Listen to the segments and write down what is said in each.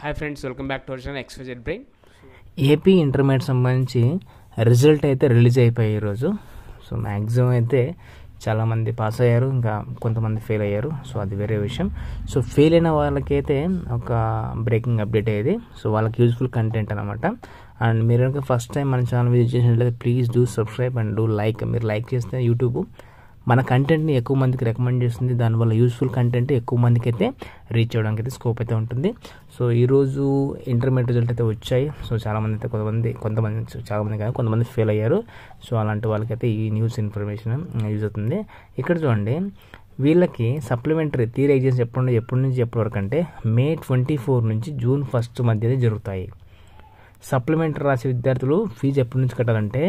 Hi friends, welcome back to our channel XYZ Brain. AP intermediate సంబంధించి result అయితే release అయిపోయాయి ఈరోజు. So maximum అయితే చాలామంది పాస్ అయ్యారు, ఇంకా కొంతమంది ఫెయిల్ అయ్యారు. సో అది వేరే విషయం. సో ఫెయిల్ అయిన వాళ్ళకైతే ఒక బ్రేకింగ్ అప్డేట్ అయ్యేది. సో వాళ్ళకి యూజ్ఫుల్ కంటెంట్ అనమాట. అండ్ మీరు కనుక ఫస్ట్ టైం మన ఛానల్ విజిట్ చేసినట్లయితే please do subscribe and do like. మీరు లైక్ చేస్తే యూట్యూబ్ మన కంటెంట్ని ఎక్కువ మందికి రికమెండ్ చేస్తుంది. దానివల్ల యూస్ఫుల్ కంటెంట్ ఎక్కువ మందికి అయితే రీచ్ అవ్వడానికి అయితే స్కోప్ అయితే ఉంటుంది. సో ఈరోజు ఇంటర్మీడియట్ రిజల్ట్ అయితే వచ్చాయి. సో చాలామంది అయితే చాలామంది కాదు, కొంతమంది ఫెయిల్ అయ్యారు. సో అలాంటి వాళ్ళకైతే ఈ న్యూస్ ఇన్ఫర్మేషన్ యూజ్ అవుతుంది. ఇక్కడ చూడండి, వీళ్ళకి సప్లిమెంటరీ థియరీ ఎగ్జామ్స్ ఎప్పటి నుంచి ఎప్పటి వరకు అంటే May 24 నుంచి June 1 మధ్య జరుగుతాయి. సప్లిమెంటరీ రాసే విద్యార్థులు ఫీజు ఎప్పటి నుంచి కట్టాలంటే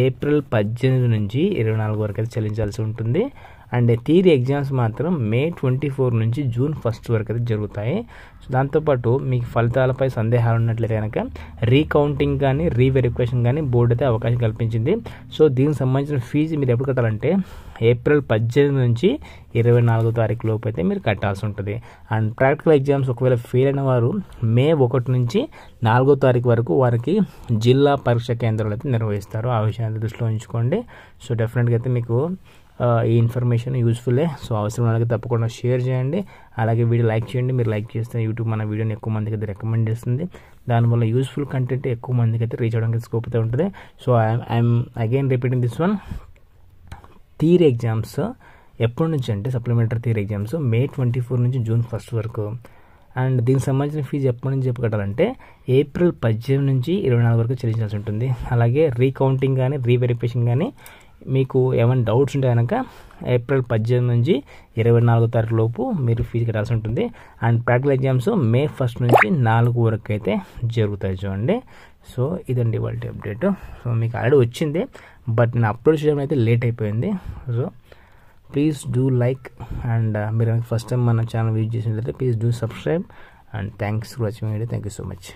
April 18 నుంచి 24 వరకు అయితే చెల్లించాల్సి ఉంటుంది. అండ్ థియరీ ఎగ్జామ్స్ మాత్రం May 24 నుంచి June 1 వరకు అయితే జరుగుతాయి. సో దాంతోపాటు మీకు ఫలితాలపై సందేహాలు ఉన్నట్లయితే కనుక రీకౌంటింగ్ కానీ రీవెరిఫికేషన్ కానీ బోర్డు అయితే అవకాశం కల్పించింది. సో దీనికి సంబంధించిన ఫీజు మీరు ఎప్పుడు కట్టాలంటే April 18 నుంచి 24 తారీఖు లోపు అయితే మీరు కట్టాల్సి ఉంటుంది. అండ్ ప్రాక్టికల్ ఎగ్జామ్స్ ఒకవేళ ఫెయిల్ అయిన వారు May 1 నుంచి 4 తారీఖు వరకు వారికి జిల్లా పరీక్ష కేంద్రాలు అయితే నిర్వహిస్తారు. ఆ విషయాన్ని దృష్టిలో ఉంచుకోండి. సో డెఫినెట్గా అయితే మీకు ఈ ఇన్ఫర్మేషన్ యూస్ఫుల్లే. సో అవసరం వాళ్ళకి తప్పకుండా షేర్ చేయండి. అలాగే వీడియో లైక్ చేయండి. మీరు లైక్ చేస్తే యూట్యూబ్ మన వీడియోని ఎక్కువ మందికి అయితే రికమెండ్ చేస్తుంది. దానివల్ల యూస్ఫుల్ కంటెంట్ ఎక్కువ మందికి అయితే రీచ్ అవ్వడానికి స్కోప్ అయితే ఉంటుంది. So I'm again repeating this one. Theory exams ఎప్పటి నుంచి అంటే సప్లిమెంటరీ థియరీ ఎగ్జామ్స్ May 24 నుంచి June 1 వరకు. అండ్ దీనికి సంబంధించిన ఫీజు ఎప్పటి నుంచి కట్టాలంటే April 18 నుంచి 24 వరకు చెల్లించాల్సి ఉంటుంది. అలాగే రీకౌంటింగ్ కానీ రీవెరిఫికేషన్ కానీ మీకు ఏమైనా డౌట్స్ ఉంటే కనుక April 18 నుంచి 24 తారీఖు లోపు మీరు ఫీజు కట్టాల్సి ఉంటుంది. అండ్ ప్రాక్టికల్ ఎగ్జామ్స్ May 1 నుంచి 4 వరకు అయితే జరుగుతాయి. చూడండి, సో ఇదండి వాళ్ళ అప్డేట్. సో మీకు ఆల్రెడీ వచ్చింది, బట్ నేను అప్లోడ్ చేయడం అయితే లేట్ అయిపోయింది. So please do like and మీరు ఫస్ట్ టైం మన ఛానల్ విజిట్ చేసినట్లయితే please do subscribe. And thanks for watching video. Thank you so much.